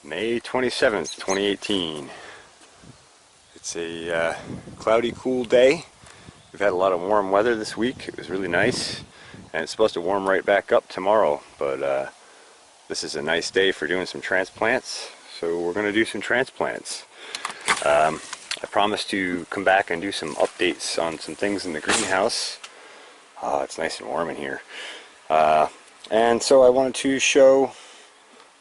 May 27th, 2018. It's a cloudy, cool day. We've had a lot of warm weather this week. It was really nice. And it's supposed to warm right back up tomorrow. But this is a nice day for doing some transplants. So we're going to do some transplants. I promised to come back and do some updates on some things in the greenhouse. It's nice and warm in here. And so I wanted to show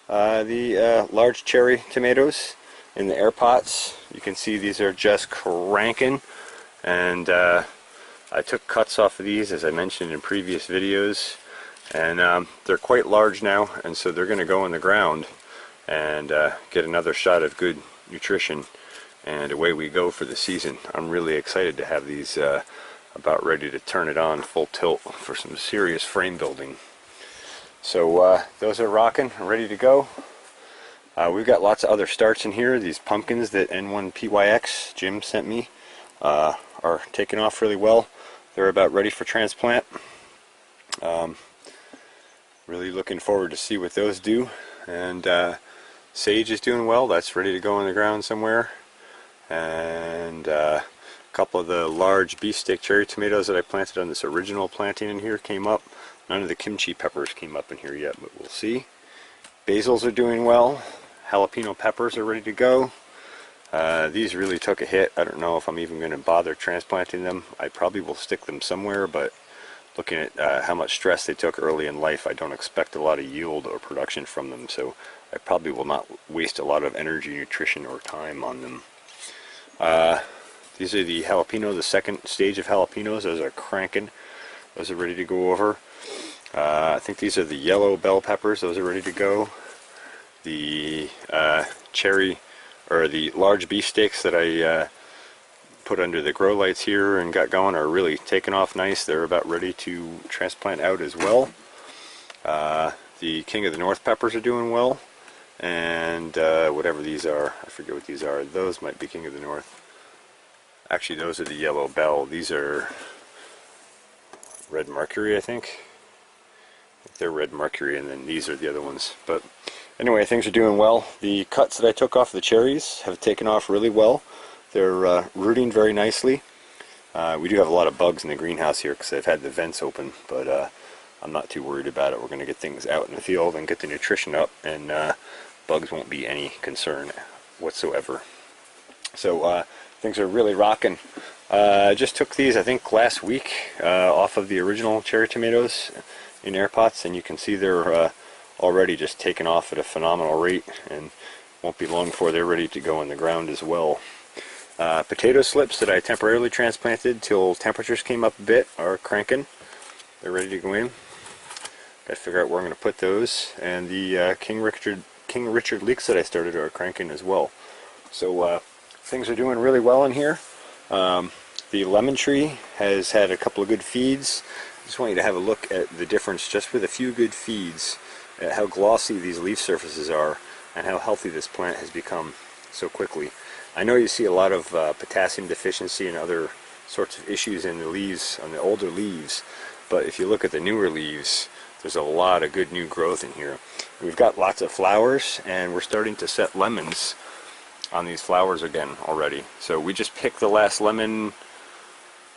the large cherry tomatoes in the air pots. You can see these are just cranking, and I took cuts off of these, as I mentioned in previous videos, and they're quite large now, and so they're going to go in the ground and get another shot of good nutrition, and away we go for the season. I'm really excited to have these about ready to turn it on full tilt for some serious frame building. So those are rocking, ready to go. We've got lots of other starts in here. These pumpkins that N1PYX Jim sent me are taking off really well. They're about ready for transplant. Really looking forward to see what those do. And sage is doing well. That's ready to go in the ground somewhere. And a couple of the large beefsteak cherry tomatoes that I planted on this original planting in here came up. None of the kimchi peppers came up in here yet, but we'll see. Basils are doing well. Jalapeno peppers are ready to go. These really took a hit. I don't know if I'm even going to bother transplanting them. I probably will stick them somewhere, but looking at how much stress they took early in life, I don't expect a lot of yield or production from them, so I probably will not waste a lot of energy, nutrition, or time on them. These are the jalapeno, the second stage of jalapenos. Those are cranking. Those are ready to go over. I think these are the yellow bell peppers. Those are ready to go. The cherry, or the large beefsteaks that I put under the grow lights here and got going, are really taking off nice. They're about ready to transplant out as well. The King of the North peppers are doing well. And whatever these are, I forget what these are. Those might be King of the North. Actually, those are the yellow bell. These are Red Mercury, I think. They're Red Mercury, and then these are the other ones. But anyway, things are doing well. The cuts that I took off the cherries have taken off really well. They're rooting very nicely. We do have a lot of bugs in the greenhouse here because I've had the vents open, but I'm not too worried about it. We're going to get things out in the field and get the nutrition up, and bugs won't be any concern whatsoever. So things are really rocking. I just took these, I think, last week off of the original cherry tomatoes in air pots, and you can see they're already just taking off at a phenomenal rate, and won't be long before they're ready to go in the ground as well. Potato slips that I temporarily transplanted till temperatures came up a bit are cranking. They're ready to go in. Got to figure out where I'm going to put those. And the King Richard leeks that I started are cranking as well. So things are doing really well in here. The lemon tree has had a couple of good feeds. I just want you to have a look at the difference just with a few good feeds, at how glossy these leaf surfaces are and how healthy this plant has become so quickly. I know you see a lot of potassium deficiency and other sorts of issues in the leaves, on the older leaves, but if you look at the newer leaves, there's a lot of good new growth in here. We've got lots of flowers, and we're starting to set lemons on these flowers again already. So we just picked the last lemon,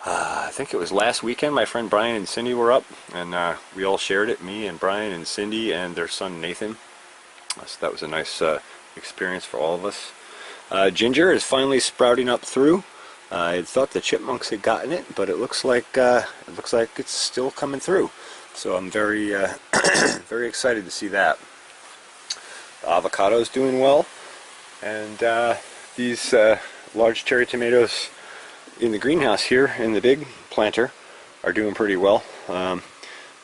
I think it was last weekend. My friend Brian and Cindy were up, and we all shared it, me and Brian and Cindy and their son Nathan. So that was a nice experience for all of us. Ginger is finally sprouting up through. I had thought the chipmunks had gotten it, but it looks like it's still coming through. So I'm very very excited to see that. The avocado is doing well, and these large cherry tomatoes in the greenhouse here in the big planter are doing pretty well.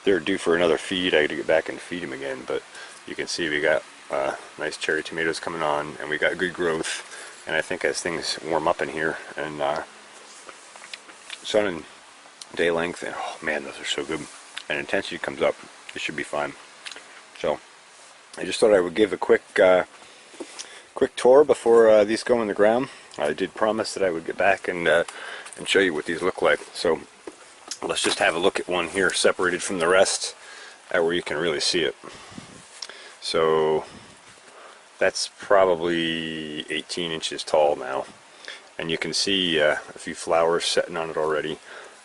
They're due for another feed. I got to get back and feed them again, but you can see we got nice cherry tomatoes coming on, and we got good growth. And I think as things warm up in here, and sun and day length, and oh man, those are so good, and intensity comes up, it should be fine. So I just thought I would give a quick tour before these go in the ground. I did promise that I would get back and show you what these look like. So let's just have a look at one here separated from the rest, where you can really see it. So That's probably 18 inches tall now, and you can see a few flowers setting on it already.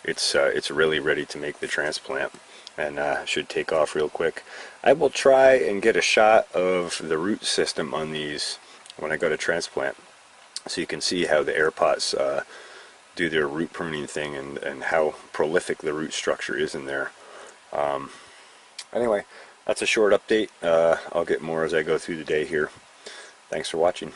It's really ready to make the transplant, and should take off real quick. I will try and get a shot of the root system on these when I go to transplant, so you can see how the air pots do their root pruning thing, and how prolific the root structure is in there. Anyway, that's a short update. I'll get more as I go through the day here. Thanks for watching.